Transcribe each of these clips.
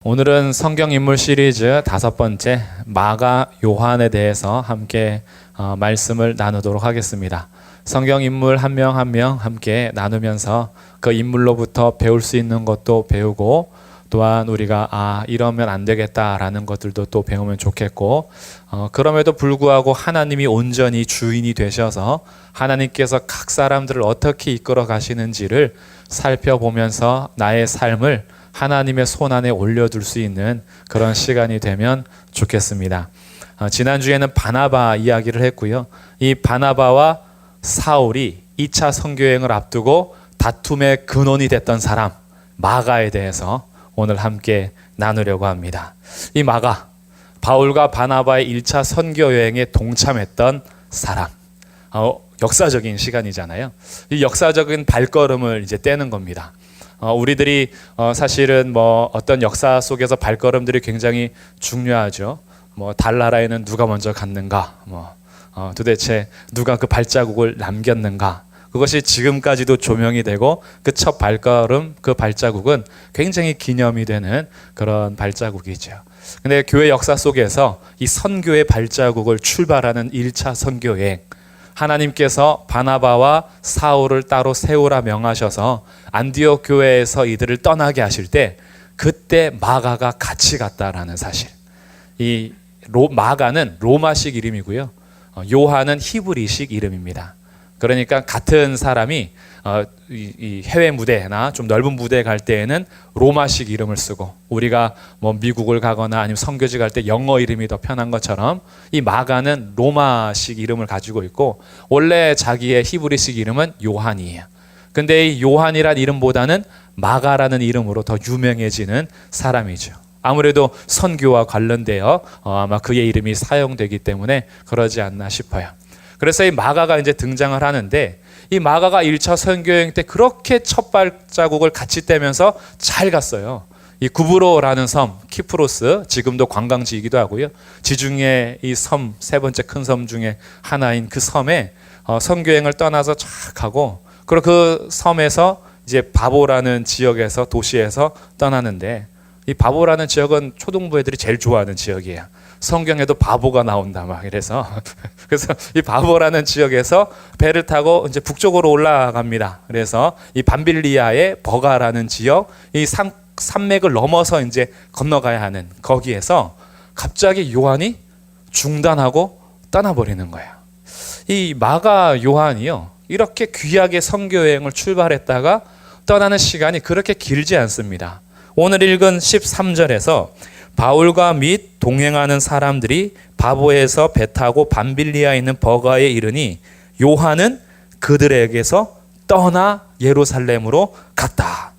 오늘은 성경 인물 시리즈 5번째 마가 요한에 대해서 함께 말씀을 나누도록 하겠습니다. 성경 인물 한 명 한 명 함께 나누면서 그 인물로부터 배울 수 있는 것도 배우고, 또한 우리가 이러면 안 되겠다라는 것들도 또 배우면 좋겠고, 그럼에도 불구하고 하나님이 온전히 주인이 되셔서 하나님께서 각 사람들을 어떻게 이끌어 가시는지를 살펴보면서 나의 삶을 하나님의 손 안에 올려둘 수 있는 그런 시간이 되면 좋겠습니다. 지난주에는 바나바 이야기를 했고요. 이 바나바와 사울이 2차 선교여행을 앞두고 다툼의 근원이 됐던 사람 마가에 대해서 오늘 함께 나누려고 합니다. 이 마가, 바울과 바나바의 1차 선교여행에 동참했던 사람. 역사적인 시간이잖아요. 이 역사적인 발걸음을 이제 떼는 겁니다. 우리들이 사실은 어떤 역사 속에서 발걸음들이 굉장히 중요하죠. 달나라에는 누가 먼저 갔는가, 도대체 누가 그 발자국을 남겼는가. 그것이 지금까지도 조명이 되고, 그 첫 발걸음, 그 발자국은 굉장히 기념이 되는 그런 발자국이죠. 근데 교회 역사 속에서 이 선교의 발자국을 출발하는 1차 선교여행, 하나님께서 바나바와 사울을 따로 세우라 명하셔서 안디옥 교회에서 이들을 떠나게 하실 때, 그때 마가가 같이 갔다라는 사실. 이 마가는 로마식 이름이고요, 요한은 히브리식 이름입니다. 그러니까 같은 사람이 이 해외 무대나 좀 넓은 무대에 갈 때에는 로마식 이름을 쓰고, 우리가 미국을 가거나 아니면 선교지 갈 때 영어 이름이 더 편한 것처럼 이 마가는 로마식 이름을 가지고 있고, 원래 자기의 히브리식 이름은 요한이에요. 근데 이 요한이란 이름보다는 마가라는 이름으로 더 유명해지는 사람이죠. 아무래도 선교와 관련되어 아마 그의 이름이 사용되기 때문에 그러지 않나 싶어요. 그래서 이 마가가 이제 등장을 하는데, 이 마가가 1차 선교여행 때 그렇게 첫 발자국을 같이 떼면서 잘 갔어요. 이 구브로라는 섬, 키프로스, 지금도 관광지이기도 하고요. 지중해 이 섬, 세 번째 큰 섬 중에 하나인 그 섬에 선교여행을 떠나서 쫙 가고, 그리고 그 섬에서 이제 바보라는 지역에서, 도시에서 떠나는데, 이 바보라는 지역은 초등부 애들이 제일 좋아하는 지역이에요. 성경에도 바보가 나온다 막 이래서 그래서 이 바보라는 지역에서 배를 타고 이제 북쪽으로 올라갑니다. 그래서 이 밤빌리아의 버가라는 지역, 이 산맥을 넘어서 이제 건너가야 하는 거기에서 갑자기 요한이 중단하고 떠나버리는 거예요. 이 마가 요한이요, 이렇게 귀하게 선교여행을 출발했다가 떠나는 시간이 그렇게 길지 않습니다. 오늘 읽은 13절에서 바울과 및 동행하는 사람들이 바보에서 배 타고 밤빌리아에 있는 버가에 이르니 요한은 그들에게서 떠나 예루살렘으로 갔다.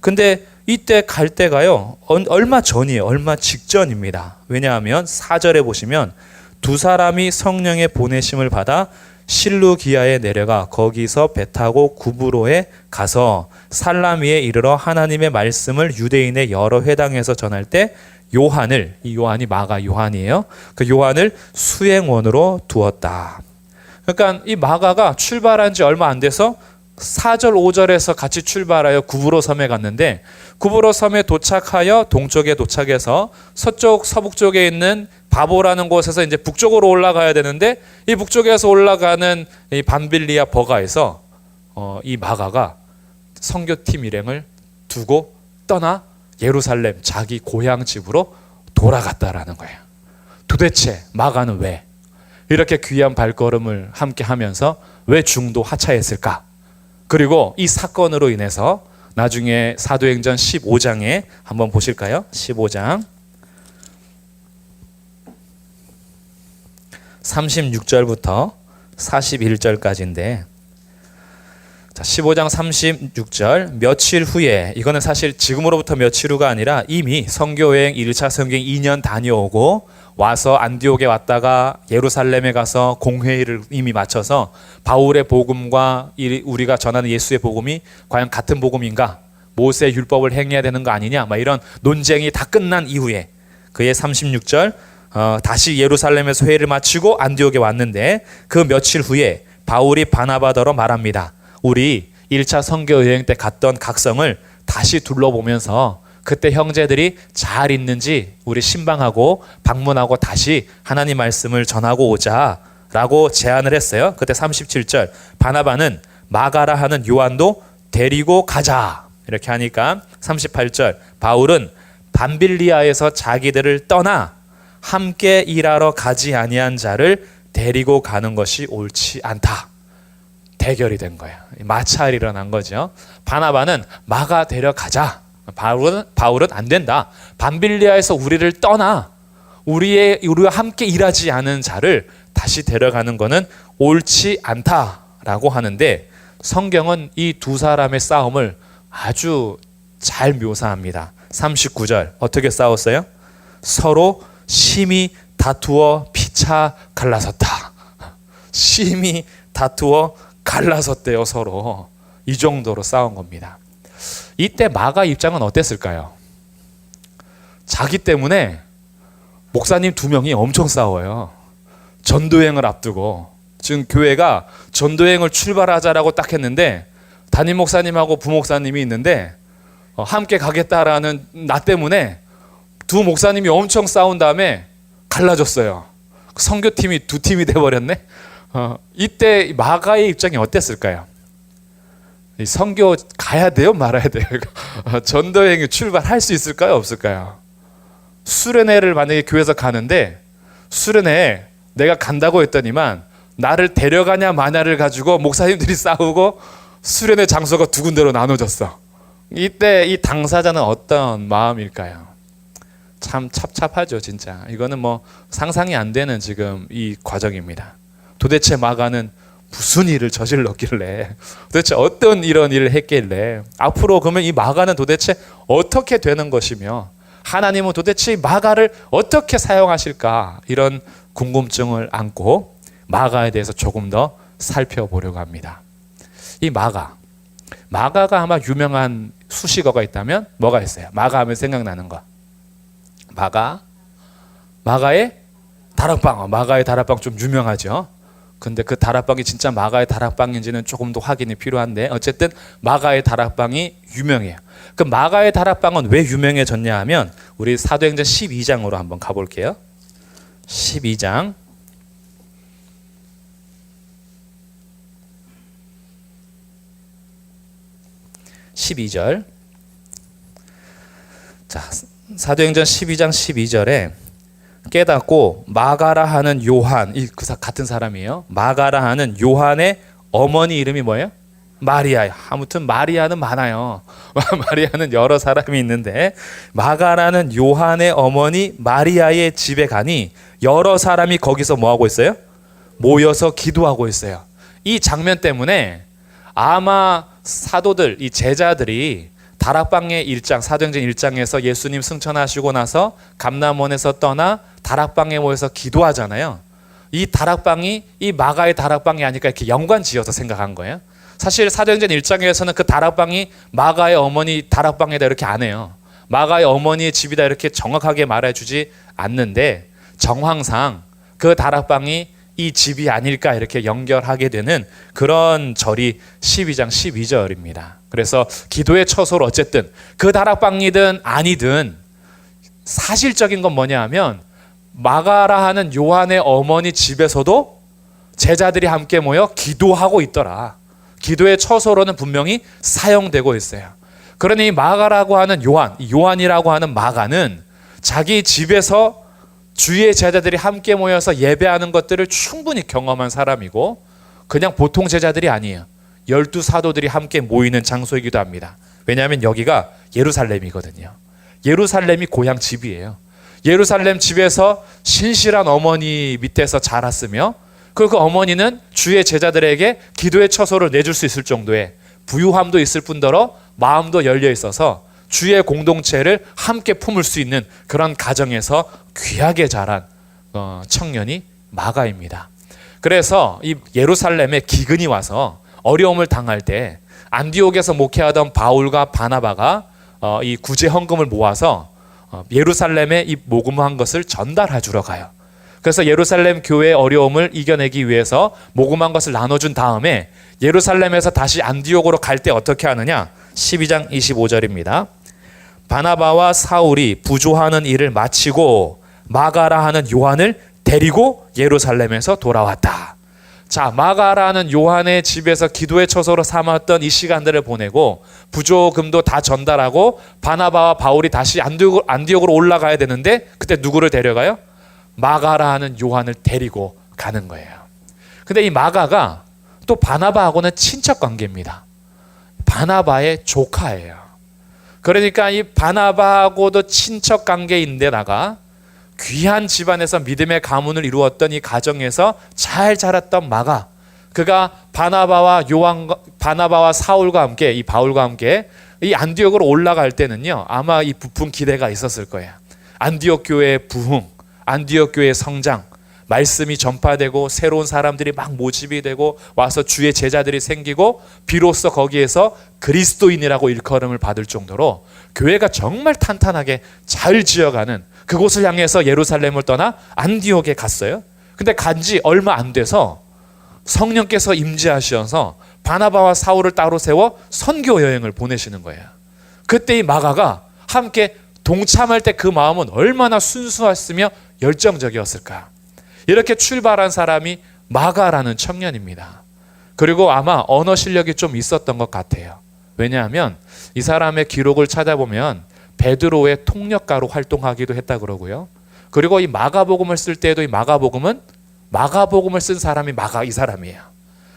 근데 이때 갈 때가요, 얼마 전이에요. 얼마 직전입니다. 왜냐하면 4절에 보시면 두 사람이 성령의 보내심을 받아 실루기아에 내려가 거기서 배 타고 구브로에 가서 살라미에 이르러 하나님의 말씀을 유대인의 여러 회당에서 전할 때 요한을, 이 요한이 마가 요한이에요, 그 요한을 수행원으로 두었다. 그러니까 이 마가가 출발한 지 얼마 안 돼서 4절 5절에서 같이 출발하여 구브로 섬에 갔는데, 구브로 섬에 도착하여 동쪽에 도착해서 서쪽 서북쪽에 있는 바보라는 곳에서 이제 북쪽으로 올라가야 되는데, 이 북쪽에서 올라가는 이 밤빌리아 버가에서 이 마가가 선교팀 일행을 두고 떠나 예루살렘, 자기 고향 집으로 돌아갔다라는 거예요. 도대체 마가는 왜 이렇게 귀한 발걸음을 함께 하면서 왜 중도 하차했을까? 그리고 이 사건으로 인해서 나중에 사도행전 15장에 한번 보실까요? 15장 36절부터 41절까지인데, 자, 15장 36절, 며칠 후에, 이거는 사실 지금으로부터 며칠 후가 아니라 이미 선교여행 1차 선교여행 2년 다녀오고 와서 안디옥에 왔다가 예루살렘에 가서 공회의를 이미 마쳐서 바울의 복음과 우리가 전하는 예수의 복음이 과연 같은 복음인가, 모세의 율법을 행해야 되는 거 아니냐, 막 이런 논쟁이 다 끝난 이후에 그의 36절, 다시 예루살렘에서 회의를 마치고 안디옥에 왔는데, 그 며칠 후에 바울이 바나바더러 말합니다. 우리 1차 선교여행 때 갔던 각성을 다시 둘러보면서 그때 형제들이 잘 있는지 우리 신방하고 방문하고 다시 하나님 말씀을 전하고 오자라고 제안을 했어요. 그때 37절 바나바는 마가라 하는 요한도 데리고 가자 이렇게 하니까 38절 바울은 밤빌리아에서 자기들을 떠나 함께 일하러 가지 아니한 자를 데리고 가는 것이 옳지 않다. 대결이 된 거예요. 마찰이 일어난 거죠. 바나바는 마가 데려가자. 바울은 안 된다. 밤빌리아에서 우리를 떠나 우리와 함께 일하지 않은 자를 다시 데려가는 것은 옳지 않다라고 하는데 성경은 이 두 사람의 싸움을 아주 잘 묘사합니다. 39절 어떻게 싸웠어요? 서로 심히 다투어 피차 갈라섰다. 심히 다투어 갈라섰대요. 서로. 이 정도로 싸운 겁니다. 이때 마가 입장은 어땠을까요? 자기 때문에 목사님 2명이 엄청 싸워요. 전도행을 앞두고 지금 교회가 전도행을 출발하자라고 딱 했는데 담임 목사님하고 부목사님이 있는데 함께 가겠다라는 나 때문에 두 목사님이 엄청 싸운 다음에 갈라졌어요. 선교팀이 2팀이 돼버렸네. 이때 마가의 입장이 어땠을까요? 선교 가야 돼요? 말아야 돼요? 전도행이 출발할 수 있을까요? 없을까요? 수련회를 만약에 교회에서 가는데 수련회에 내가 간다고 했더니만 나를 데려가냐 마냐를 가지고 목사님들이 싸우고 수련회 장소가 2군데로 나눠졌어. 이때 이 당사자는 어떤 마음일까요? 참 찹찹하죠, 진짜. 이거는 뭐 상상이 안 되는 지금 이 과정입니다. 도대체 마가는 무슨 일을 저질렀길래, 도대체 어떤 이런 일을 했길래, 앞으로 그러면 이 마가는 도대체 어떻게 되는 것이며 하나님은 도대체 마가를 어떻게 사용하실까, 이런 궁금증을 안고 마가에 대해서 조금 더 살펴보려고 합니다. 이 마가가 아마 유명한 수식어가 있다면 뭐가 있어요? 마가 하면 생각나는 거. 마가의 다락방. 마가의 다락방 좀 유명하죠. 근데 그 다락방이 진짜 마가의 다락방인지는 조금 더 확인이 필요한데 어쨌든 마가의 다락방이 유명해요. 그 마가의 다락방은 왜 유명해졌냐 하면 우리 사도행전 12장으로 한번 가볼게요. 12장 12절. 자, 사도행전 12장 12절에 깨닫고 마가라 하는 요한, 같은 사람이에요. 마가라 하는 요한의 어머니 이름이 뭐예요? 마리아. 아무튼 마리아는 많아요. 마리아는 여러 사람이 있는데 마가라는 요한의 어머니 마리아의 집에 가니 여러 사람이 거기서 뭐 하고 있어요? 모여서 기도하고 있어요. 이 장면 때문에 아마 사도들, 이 제자들이 다락방의 1장, 사도행전 1장에서 예수님 승천하시고 나서 감람원에서 떠나 다락방에 모여서 기도하잖아요. 이 다락방이 이 마가의 다락방이 아닐까 이렇게 연관 지어서 생각한 거예요. 사실 사도행전 1장에서는 그 다락방이 마가의 어머니 다락방이다 이렇게 안 해요. 마가의 어머니의 집이다 이렇게 정확하게 말해주지 않는데 정황상 그 다락방이 이 집이 아닐까 이렇게 연결하게 되는 그런 절이 12장 12절입니다. 그래서 기도의 처소로 어쨌든 그 다락방이든 아니든 사실적인 건 뭐냐 하면 마가라 하는 요한의 어머니 집에서도 제자들이 함께 모여 기도하고 있더라. 기도의 처소로는 분명히 사용되고 있어요. 그러니 마가라고 하는 요한이라고 하는 마가는 자기 집에서 주위의 제자들이 함께 모여서 예배하는 것들을 충분히 경험한 사람이고 그냥 보통 제자들이 아니에요. 12사도들이 함께 모이는 장소이기도 합니다. 왜냐하면 여기가 예루살렘이거든요. 예루살렘이 고향 집이에요. 예루살렘 집에서 신실한 어머니 밑에서 자랐으며 그 어머니는 주의 제자들에게 기도의 처소를 내줄 수 있을 정도의 부유함도 있을 뿐더러 마음도 열려 있어서 주의 공동체를 함께 품을 수 있는 그런 가정에서 귀하게 자란 청년이 마가입니다. 그래서 이 예루살렘에 기근이 와서 어려움을 당할 때 안디옥에서 목회하던 바울과 바나바가 이 구제 헌금을 모아서 예루살렘에 이 모금한 것을 전달해 주러 가요. 그래서 예루살렘 교회의 어려움을 이겨내기 위해서 모금한 것을 나눠준 다음에 예루살렘에서 다시 안디옥으로 갈 때 어떻게 하느냐? 12장 25절입니다. 바나바와 사울이 부조하는 일을 마치고 마가라 하는 요한을 데리고 예루살렘에서 돌아왔다. 자, 마가라는 요한의 집에서 기도의 처소로 삼았던 이 시간들을 보내고 부조금도 다 전달하고 바나바와 바울이 다시 안디옥으로 올라가야 되는데 그때 누구를 데려가요? 마가라는 요한을 데리고 가는 거예요. 근데 이 마가가 또 바나바하고는 친척 관계입니다. 바나바의 조카예요. 그러니까 이 바나바하고도 친척 관계인데다가 귀한 집안에서 믿음의 가문을 이루었던 이 가정에서 잘 자랐던 마가, 그가 바나바와 사울과 함께, 이 바울과 함께 이 안디옥으로 올라갈 때는요, 아마 이 부푼 기대가 있었을 거예요. 안디옥 교회의 부흥, 안디옥 교회의 성장, 말씀이 전파되고 새로운 사람들이 막 모집이 되고 와서 주의 제자들이 생기고 비로소 거기에서 그리스도인이라고 일컬음을 받을 정도로 교회가 정말 탄탄하게 잘 지어가는, 그곳을 향해서 예루살렘을 떠나 안디옥에 갔어요. 근데 간지 얼마 안 돼서 성령께서 임재하셔서 바나바와 사울을 따로 세워 선교 여행을 보내시는 거예요. 그때 이 마가가 함께 동참할 때 그 마음은 얼마나 순수했으며 열정적이었을까. 이렇게 출발한 사람이 마가라는 청년입니다. 그리고 아마 언어 실력이 좀 있었던 것 같아요. 왜냐하면 이 사람의 기록을 찾아보면 베드로의 통역가로 활동하기도 했다 그러고요. 그리고 이 마가복음을 쓸 때에도 이 마가복음을 쓴 사람이 이 사람이에요.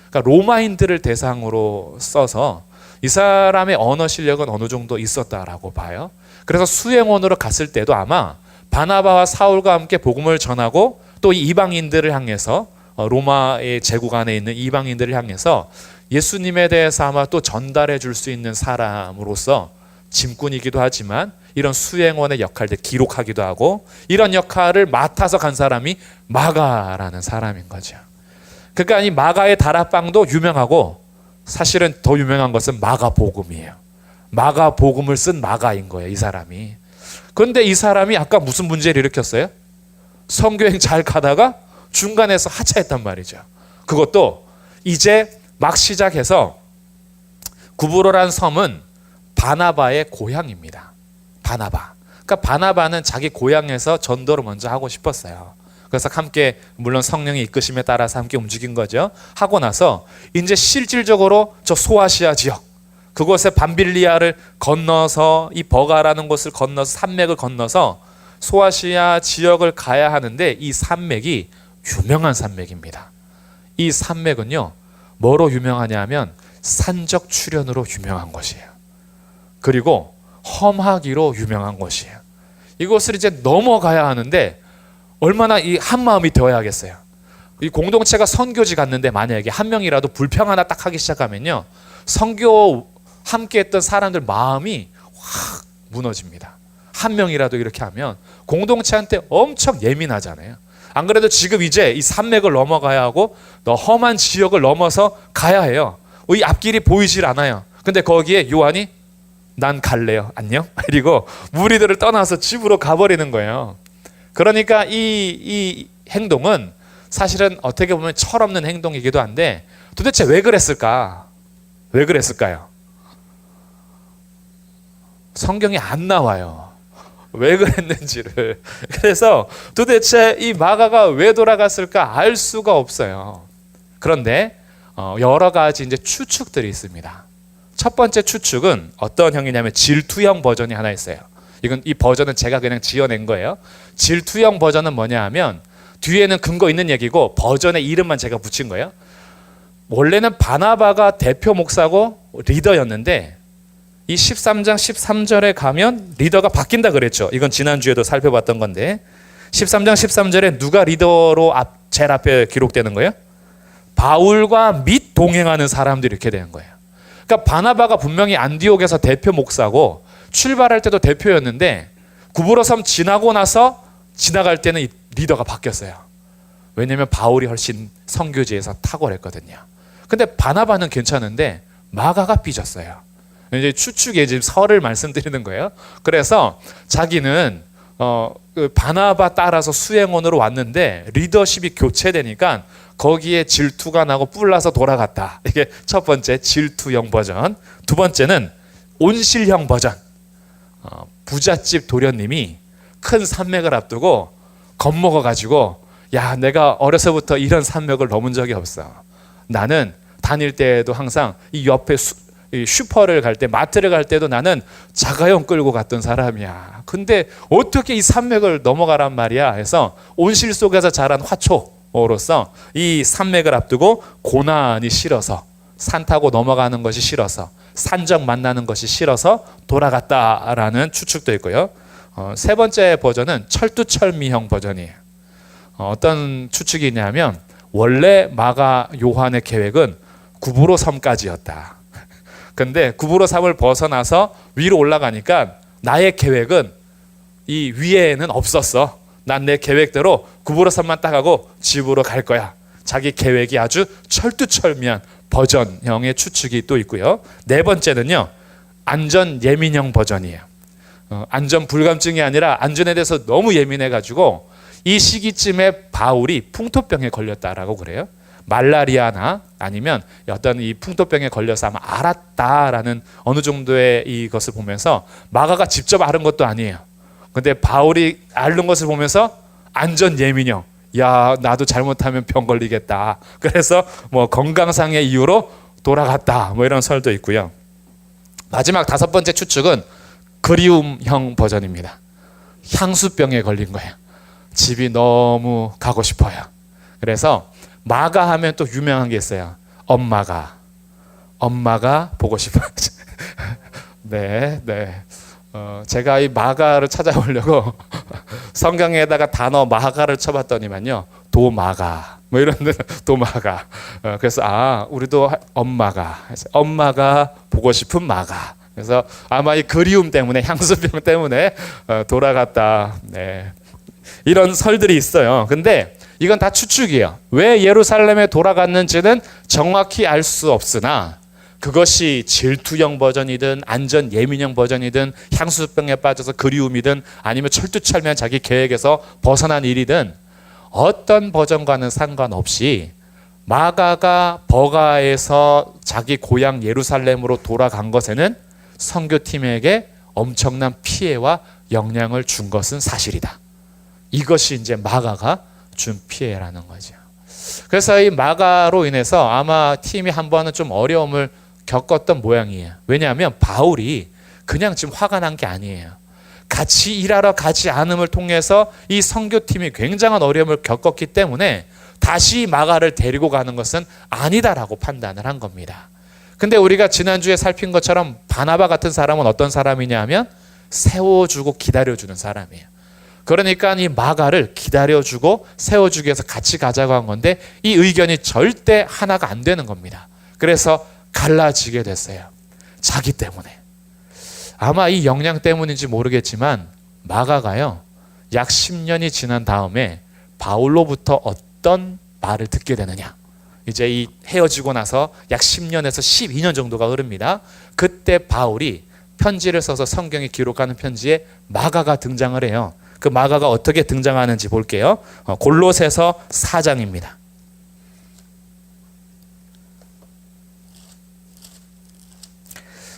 그러니까 로마인들을 대상으로 써서 이 사람의 언어 실력은 어느 정도 있었다라고 봐요. 그래서 수행원으로 갔을 때도 아마 바나바와 사울과 함께 복음을 전하고 또 이 이방인들을 향해서 로마의 제국 안에 있는 이방인들을 향해서 예수님에 대해서 아마 또 전달해 줄 수 있는 사람으로서 짐꾼이기도 하지만 이런 수행원의 역할을 기록하기도 하고 이런 역할을 맡아서 간 사람이 마가라는 사람인 거죠. 그러니까 이 마가의 다락방도 유명하고 사실은 더 유명한 것은 마가복음이에요. 마가복음을 쓴 마가인 거예요, 이 사람이. 그런데 이 사람이 아까 무슨 문제를 일으켰어요? 선교행 잘 가다가 중간에서 하차했단 말이죠. 그것도 이제 막 시작해서 구브로란 섬은 바나바의 고향입니다. 바나바. 그러니까 바나바는 자기 고향에서 전도를 먼저 하고 싶었어요. 그래서 함께 물론 성령의 이끄심에 따라서 함께 움직인 거죠. 하고 나서 이제 실질적으로 저 소아시아 지역, 그곳에 밤빌리아를 건너서 이 버가라는 곳을 건너서 산맥을 건너서 소아시아 지역을 가야 하는데 이 산맥이 유명한 산맥입니다. 이 산맥은요, 뭐로 유명하냐면 산적 출현으로 유명한 것이에요. 그리고 험하기로 유명한 것이에요. 이곳을 이제 넘어가야 하는데 얼마나 이 한마음이 되어야겠어요. 이 공동체가 선교지 갔는데 만약에 한 명이라도 불평 하나 딱 하기 시작하면요, 선교 함께 했던 사람들 마음이 확 무너집니다. 한 명이라도 이렇게 하면 공동체한테 엄청 예민하잖아요. 안 그래도 지금 이제 이 산맥을 넘어가야 하고 너 험한 지역을 넘어서 가야 해요. 이 앞길이 보이질 않아요. 근데 거기에 요한이 난 갈래요. 안녕. 그리고 무리들을 떠나서 집으로 가버리는 거예요. 그러니까 이 행동은 사실은 어떻게 보면 철없는 행동이기도 한데 도대체 왜 그랬을까? 왜 그랬을까요? 성경에 안 나와요. 왜 그랬는지를. 그래서 도대체 이 마가가 왜 돌아갔을까 알 수가 없어요. 그런데 여러 가지 이제 추측들이 있습니다. 첫 번째 추측은 어떤 형이냐면 질투형 버전이 하나 있어요. 이 버전은 제가 그냥 지어낸 거예요. 질투형 버전은 뭐냐 하면 뒤에는 근거 있는 얘기고 버전의 이름만 제가 붙인 거예요. 원래는 바나바가 대표 목사고 리더였는데 이 13장 13절에 가면 리더가 바뀐다 그랬죠. 이건 지난주에도 살펴봤던 건데 13장 13절에 누가 리더로 제일 앞에 기록되는 거예요? 바울과 및 동행하는 사람들이 이렇게 되는 거예요. 그러니까 바나바가 분명히 안디옥에서 대표 목사고 출발할 때도 대표였는데 구브로 섬 지나고 나서 지나갈 때는 이 리더가 바뀌었어요. 왜냐하면 바울이 훨씬 선교지에서 탁월했거든요. 근데 바나바는 괜찮은데 마가가 삐졌어요. 이제 추측에 지금 설을 말씀드리는 거예요. 그래서 자기는 그 바나바 따라서 수행원으로 왔는데 리더십이 교체되니까 거기에 질투가 나고 뿔나서 돌아갔다. 이게 첫 번째 질투형 버전. 두 번째는 온실형 버전. 부잣집 도련님이 큰 산맥을 앞두고 겁먹어가지고 야, 내가 어려서부터 이런 산맥을 넘은 적이 없어. 나는 다닐 때에도 항상 이 옆에 이 슈퍼를 갈 때, 마트를 갈 때도 나는 자가용 끌고 갔던 사람이야. 근데 어떻게 이 산맥을 넘어가란 말이야 해서 온실 속에서 자란 화초로서 이 산맥을 앞두고 고난이 싫어서, 산 타고 넘어가는 것이 싫어서, 산적 만나는 것이 싫어서 돌아갔다라는 추측도 있고요. 세 번째 버전은 철두철미형 버전이에요. 어떤 추측이 있냐면 원래 마가 요한의 계획은 구브로 섬까지였다. 근데 구브로 섬을 벗어나서 위로 올라가니까 나의 계획은 이 위에는 없었어. 난 내 계획대로 구브로 섬만 딱 하고 집으로 갈 거야. 자기 계획이 아주 철두철미한 버전형의 추측이 또 있고요. 네 번째는요, 안전 예민형 버전이에요. 안전 불감증이 아니라 안전에 대해서 너무 예민해가지고 이 시기쯤에 바울이 풍토병에 걸렸다라고 그래요. 말라리아나 아니면 어떤 이 풍토병에 걸려서 아마 앓았다라는 어느 정도의 이것을 보면서 마가가 직접 앓은 것도 아니에요. 근데 바울이 앓는 것을 보면서 안전 예민형, 야, 나도 잘못하면 병 걸리겠다. 그래서 뭐 건강상의 이유로 돌아갔다. 뭐 이런 설도 있고요. 마지막 다섯 번째 추측은 그리움형 버전입니다. 향수병에 걸린 거예요. 집이 너무 가고 싶어요. 그래서 마가 하면 또 유명한 게 있어요. 엄마가 보고 싶어요. 네. 제가 이 마가를 찾아보려고 성경에다가 단어 마가를 쳐봤더니만요, 도마가 뭐 이런 데는 도마가. 그래서 우리도 엄마가 보고 싶은 마가. 그래서 아마 이 그리움 때문에, 향수병 때문에 돌아갔다. 네. 이런 설들이 있어요. 근데 이건 다 추측이에요. 왜 예루살렘에 돌아갔는지는 정확히 알 수 없으나 그것이 질투형 버전이든 안전 예민형 버전이든 향수병에 빠져서 그리움이든 아니면 철두철미한 자기 계획에서 벗어난 일이든 어떤 버전과는 상관없이 마가가 버가에서 자기 고향 예루살렘으로 돌아간 것에는 선교팀에게 엄청난 피해와 영향을 준 것은 사실이다. 이것이 이제 마가가 준 피해라는 거죠. 그래서 이 마가로 인해서 아마 팀이 한 번은 좀 어려움을 겪었던 모양이에요. 왜냐하면 바울이 그냥 지금 화가 난 게 아니에요. 같이 일하러 가지 않음을 통해서 이 선교팀이 굉장한 어려움을 겪었기 때문에 다시 마가를 데리고 가는 것은 아니다라고 판단을 한 겁니다. 근데 우리가 지난주에 살핀 것처럼 바나바 같은 사람은 어떤 사람이냐 하면 세워주고 기다려주는 사람이에요. 그러니까 이 마가를 기다려주고 세워주기 위해서 같이 가자고 한 건데 이 의견이 절대 하나가 안 되는 겁니다. 그래서 갈라지게 됐어요. 자기 때문에. 아마 이 역량 때문인지 모르겠지만 마가가요, 약 10년이 지난 다음에 바울로부터 어떤 말을 듣게 되느냐. 이제 이 헤어지고 나서 약 10년에서 12년 정도가 흐릅니다. 그때 바울이 편지를 써서 성경에 기록하는 편지에 마가가 등장을 해요. 그 마가가 어떻게 등장하는지 볼게요. 골로새서 4장입니다.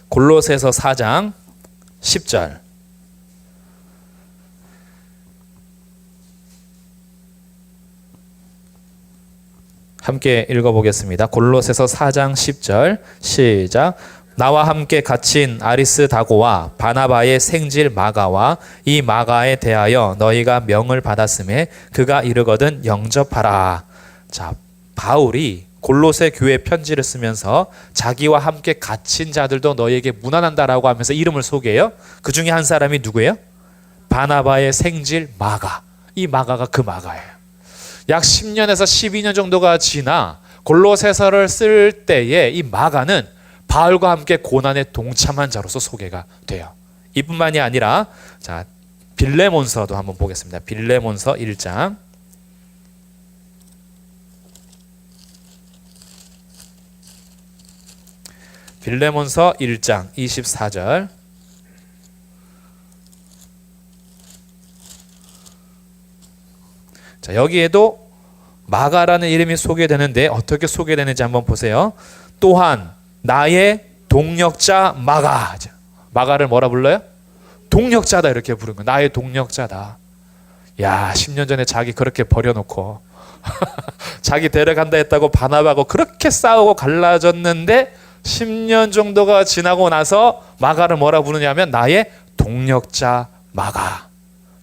골로새서 4장 10절. 함께 읽어보겠습니다. 골로새서 4장 10절 시작. 나와 함께 갇힌 아리스다고와 바나바의 생질 마가와 이 마가에 대하여 너희가 명을 받았음에 그가 이르거든 영접하라. 자, 바울이 골로새 교회 편지를 쓰면서 자기와 함께 갇힌 자들도 너희에게 문안한다라고 하면서 이름을 소개해요. 그 중에 한 사람이 누구예요? 바나바의 생질 마가. 이 마가가 그 마가예요. 약 10년에서 12년 정도가 지나 골로새서를 쓸 때에 이 마가는 바울과 함께 고난에 동참한 자로서 소개가 돼요. 이뿐만이 아니라 자, 빌레몬서도 한번 보겠습니다. 빌레몬서 1장 빌레몬서 1장 24절. 자, 여기에도 마가라는 이름이 소개되는데 어떻게 소개되는지 한번 보세요. 또한 나의 동력자 마가. 마가를 뭐라 불러요? 동력자다 이렇게 부른 거야. 나의 동력자다. 야, 10년 전에 자기 그렇게 버려놓고 자기 데려간다 했다고 바나바하고 그렇게 싸우고 갈라졌는데 10년 정도가 지나고 나서 마가를 뭐라 부르냐면 나의 동력자 마가.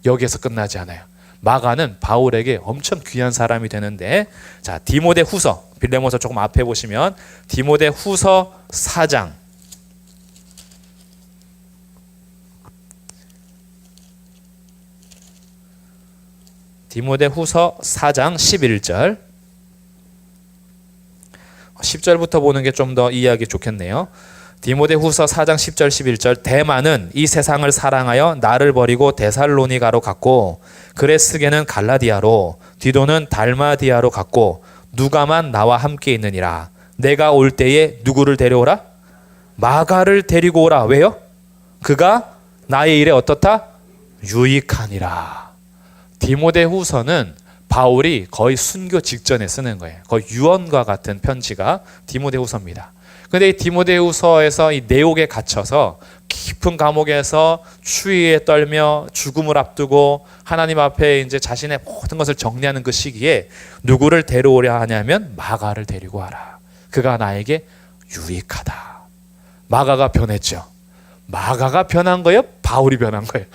여기에서 끝나지 않아요. 마가는 바울에게 엄청 귀한 사람이 되는데, 자, 디모데 후서, 빌레몬서 조금 앞에 보시면 디모데 후서 4장 디모데 후서 4장 11절 10절부터 보는 게 좀 더 이해하기 좋겠네요. 디모데 후서 4장 10절 11절 데마는 이 세상을 사랑하여 나를 버리고 데살로니가로 갔고 그레스게는 갈라디아로 디도는 달마디아로 갔고 누가만 나와 함께 있느니라. 내가 올 때에 누구를 데려오라? 마가를 데리고 오라. 왜요? 그가 나의 일에 어떻다? 유익하니라. 디모데 후서는 바울이 거의 순교 직전에 쓰는 거예요. 거의 유언과 같은 편지가 디모데 후서입니다. 근데 이 디모데 후서에서 이 내옥에 갇혀서 깊은 감옥에서 추위에 떨며 죽음을 앞두고 하나님 앞에 이제 자신의 모든 것을 정리하는 그 시기에 누구를 데려오려 하냐면 마가를 데리고 와라. 그가 나에게 유익하다. 마가가 변했죠. 마가가 변한 거예요? 바울이 변한 거예요?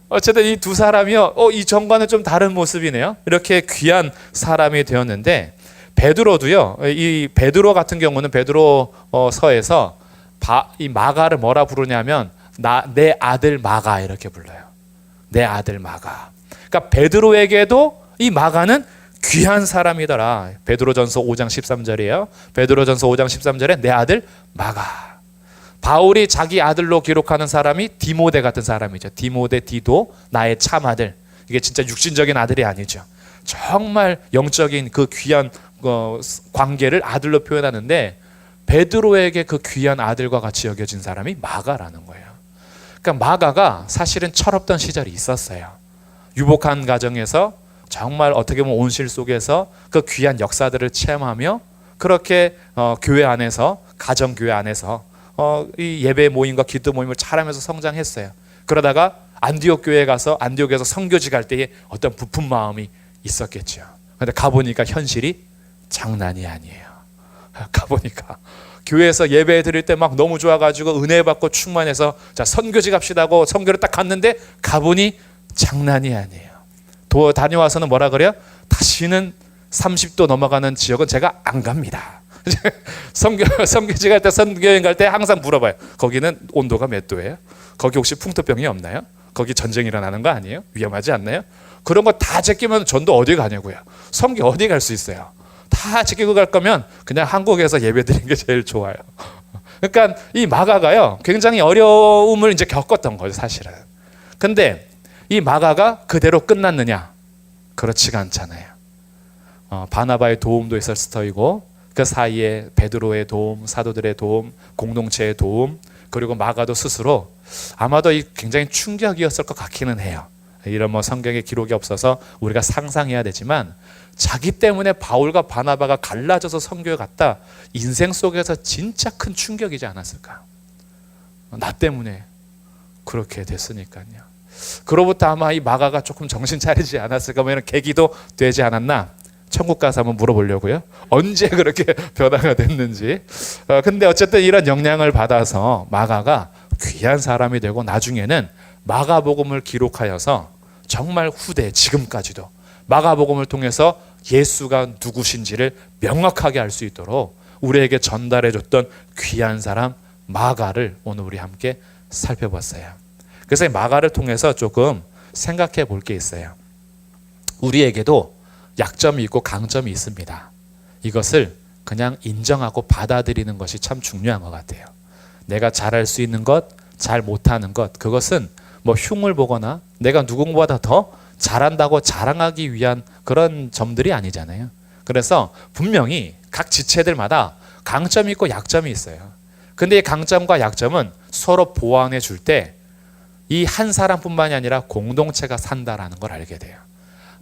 어쨌든 이 두 사람이요, 이 전과는 좀 다른 모습이네요. 이렇게 귀한 사람이 되었는데 베드로도요. 이 베드로 같은 경우는 베드로서에서 이 마가를 뭐라 부르냐면 내 아들 마가 이렇게 불러요. 내 아들 마가. 그러니까 베드로에게도 이 마가는 귀한 사람이더라. 베드로전서 5장 13절이에요. 베드로전서 5장 13절에 내 아들 마가. 바울이 자기 아들로 기록하는 사람이 디모데 같은 사람이죠. 디모데, 디도, 나의 참 아들. 이게 진짜 육신적인 아들이 아니죠. 정말 영적인 그 귀한 관계를 아들로 표현하는데 베드로에게 그 귀한 아들과 같이 여겨진 사람이 마가라는 거예요. 그러니까 마가가 사실은 철없던 시절이 있었어요. 유복한 가정에서 정말 어떻게 보면 온실 속에서 그 귀한 역사들을 체험하며 그렇게 교회 안에서, 가정교회 안에서 이 예배 모임과 기도 모임을 잘하면서 성장했어요. 그러다가 안디옥 교회에 가서 안디옥에서 선교지 갈 때에 어떤 부푼 마음이 있었겠죠. 그런데 가보니까 현실이 장난이 아니에요. 가보니까 교회에서 예배 드릴 때 막 너무 좋아가지고 은혜 받고 충만해서 자 선교지 갑시다고 선교를 딱 갔는데 가보니 장난이 아니에요. 다녀와서는 뭐라 그래요? 다시는 30도 넘어가는 지역은 제가 안 갑니다. 선교지 갈 때, 선교여행 갈 때 항상 물어봐요. 거기는 온도가 몇 도예요? 거기 혹시 풍토병이 없나요? 거기 전쟁 일어나는 거 아니에요? 위험하지 않나요? 그런 거 다 제끼면 전도 어디 가냐고요. 선교 어디 갈 수 있어요? 다 제끼고 갈 거면 그냥 한국에서 예배 드리는 게 제일 좋아요. 그러니까 이 마가가요, 굉장히 어려움을 이제 겪었던 거죠, 사실은. 근데 이 마가가 그대로 끝났느냐? 그렇지가 않잖아요. 바나바의 도움도 있었을 터이고 그 사이에 베드로의 도움, 사도들의 도움, 공동체의 도움, 그리고 마가도 스스로 아마도 굉장히 충격이었을 것 같기는 해요. 이런 성경에 기록이 없어서 우리가 상상해야 되지만 자기 때문에 바울과 바나바가 갈라져서 선교에 갔다. 인생 속에서 진짜 큰 충격이지 않았을까? 나 때문에 그렇게 됐으니까요. 그로부터 아마 이 마가가 조금 정신 차리지 않았을까? 뭐 이런 계기도 되지 않았나? 천국 가서 한번 물어보려고요. 언제 그렇게 변화가 됐는지. 근데 어쨌든 이런 영향을 받아서 마가가 귀한 사람이 되고 나중에는 마가복음을 기록하여서 정말 후대 지금까지도 마가복음을 통해서 예수가 누구신지를 명확하게 알 수 있도록 우리에게 전달해줬던 귀한 사람 마가를 오늘 우리 함께 살펴봤어요. 그래서 이 마가를 통해서 조금 생각해 볼 게 있어요. 우리에게도 약점이 있고 강점이 있습니다. 이것을 그냥 인정하고 받아들이는 것이 참 중요한 것 같아요. 내가 잘할 수 있는 것, 잘 못하는 것, 그것은 흉을 보거나 내가 누군가보다 더 잘한다고 자랑하기 위한 그런 점들이 아니잖아요. 그래서 분명히 각 지체들마다 강점이 있고 약점이 있어요. 근데 이 강점과 약점은 서로 보완해 줄 때 이 한 사람뿐만이 아니라 공동체가 산다라는 걸 알게 돼요.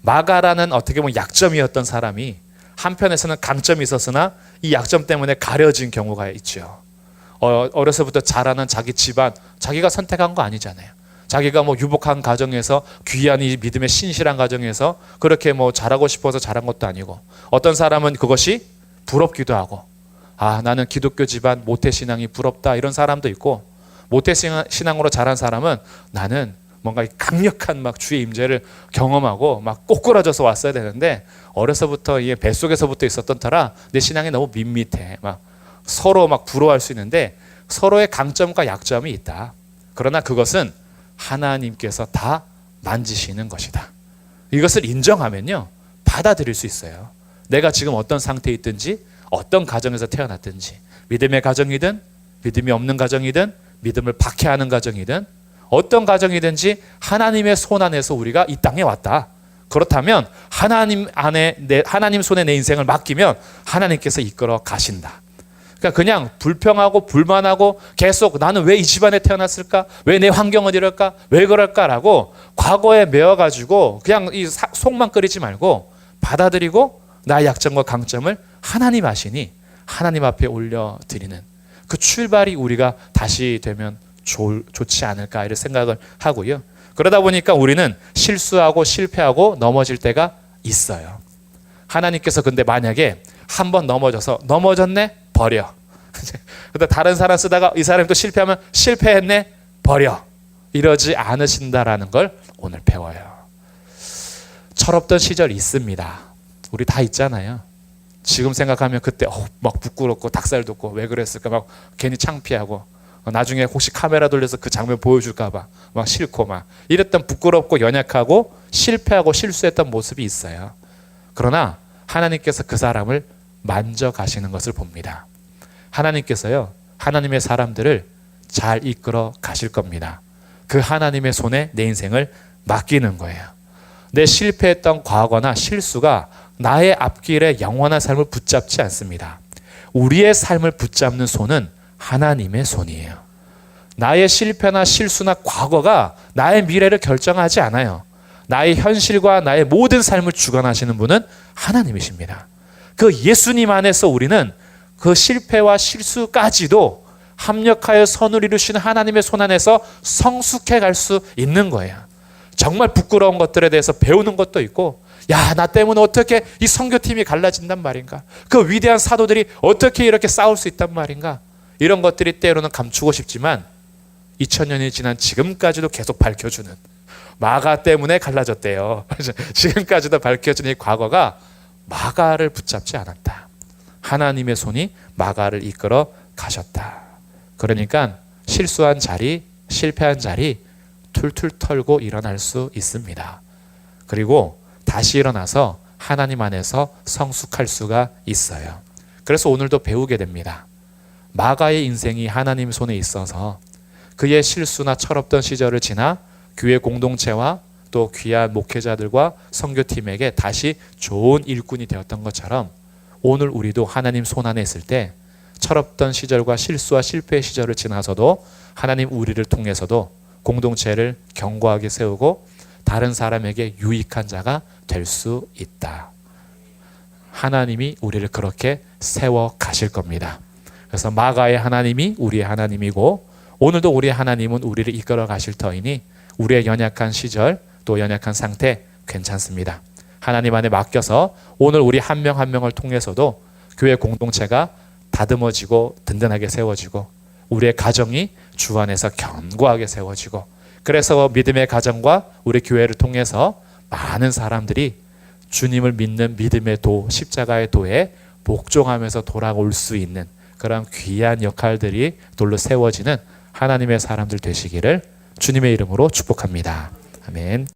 마가라는 어떻게 보면 약점이었던 사람이 한편에서는 강점이 있었으나 이 약점 때문에 가려진 경우가 있죠. 어려서부터 자라는 자기 집안, 자기가 선택한 거 아니잖아요. 자기가 뭐 유복한 가정에서 귀한 이 믿음의 신실한 가정에서 그렇게 뭐 자라고 싶어서 자란 것도 아니고, 어떤 사람은 그것이 부럽기도 하고, 나는 기독교 집안 모태신앙이 부럽다 이런 사람도 있고, 모태신앙으로 자란 사람은 나는 뭔가 강력한 막 주의 임재를 경험하고 막 꼬꾸라져서 왔어야 되는데, 어려서부터 이 뱃속에서부터 있었던 터라 내 신앙이 너무 밋밋해. 막 서로 막 부러워할 수 있는데 서로의 강점과 약점이 있다. 그러나 그것은 하나님께서 다 만지시는 것이다. 이것을 인정하면요, 받아들일 수 있어요. 내가 지금 어떤 상태에 있든지, 어떤 가정에서 태어났든지, 믿음의 가정이든 믿음이 없는 가정이든 믿음을 박해하는 가정이든 어떤 가정이든지 하나님의 손 안에서 우리가 이 땅에 왔다. 그렇다면 하나님 손에 내 인생을 맡기면 하나님께서 이끌어 가신다. 그러니까 그냥 불평하고 불만하고 계속 나는 왜 이 집안에 태어났을까? 왜 내 환경은 이럴까? 왜 그럴까라고 과거에 매어가지고 그냥 이 속만 끓이지 말고 받아들이고 나의 약점과 강점을 하나님 아시니 하나님 앞에 올려드리는 그 출발이 우리가 다시 되면 좋지 않을까 이런 생각을 하고요. 그러다 보니까 우리는 실수하고 실패하고 넘어질 때가 있어요. 하나님께서 근데 만약에 한번 넘어졌네? 버려. 근데 다른 사람 쓰다가 이 사람이 또 실패하면 실패했네? 버려. 이러지 않으신다라는 걸 오늘 배워요. 철없던 시절이 있습니다. 우리 다 있잖아요. 지금 생각하면 그때 막 부끄럽고 닭살 돋고 왜 그랬을까 막 괜히 창피하고, 나중에 혹시 카메라 돌려서 그 장면 보여줄까 봐 막 싫고 막 이랬던 부끄럽고 연약하고 실패하고 실수했던 모습이 있어요. 그러나 하나님께서 그 사람을 만져가시는 것을 봅니다. 하나님께서요, 하나님의 사람들을 잘 이끌어 가실 겁니다. 그 하나님의 손에 내 인생을 맡기는 거예요. 내 실패했던 과거나 실수가 나의 앞길에 영원한 삶을 붙잡지 않습니다. 우리의 삶을 붙잡는 손은 하나님의 손이에요. 나의 실패나 실수나 과거가 나의 미래를 결정하지 않아요. 나의 현실과 나의 모든 삶을 주관하시는 분은 하나님이십니다. 그 예수님 안에서 우리는 그 실패와 실수까지도 합력하여 선을 이루시는 하나님의 손 안에서 성숙해 갈 수 있는 거예요. 정말 부끄러운 것들에 대해서 배우는 것도 있고, 나 때문에 어떻게 이 선교팀이 갈라진단 말인가? 그 위대한 사도들이 어떻게 이렇게 싸울 수 있단 말인가? 이런 것들이 때로는 감추고 싶지만 2000년이 지난 지금까지도 계속 밝혀주는, 마가 때문에 갈라졌대요. 지금까지도 밝혀주는 이 과거가 마가를 붙잡지 않았다. 하나님의 손이 마가를 이끌어 가셨다. 그러니까 실수한 자리, 실패한 자리 툴툴 털고 일어날 수 있습니다. 그리고 다시 일어나서 하나님 안에서 성숙할 수가 있어요. 그래서 오늘도 배우게 됩니다. 마가의 인생이 하나님 손에 있어서 그의 실수나 철없던 시절을 지나 교회 공동체와 또 귀한 목회자들과 선교팀에게 다시 좋은 일꾼이 되었던 것처럼, 오늘 우리도 하나님 손 안에 있을 때 철없던 시절과 실수와 실패의 시절을 지나서도 하나님 우리를 통해서도 공동체를 견고하게 세우고 다른 사람에게 유익한 자가 될 수 있다. 하나님이 우리를 그렇게 세워 가실 겁니다. 그래서 마가의 하나님이 우리의 하나님이고, 오늘도 우리의 하나님은 우리를 이끌어 가실 터이니 우리의 연약한 시절 또 연약한 상태 괜찮습니다. 하나님 안에 맡겨서 오늘 우리 한 명 한 명을 통해서도 교회 공동체가 다듬어지고 든든하게 세워지고 우리의 가정이 주 안에서 견고하게 세워지고, 그래서 믿음의 가정과 우리 교회를 통해서 많은 사람들이 주님을 믿는 믿음의 도, 십자가의 도에 복종하면서 돌아올 수 있는 그런 귀한 역할들이 돌로 세워지는 하나님의 사람들 되시기를 주님의 이름으로 축복합니다. 아멘.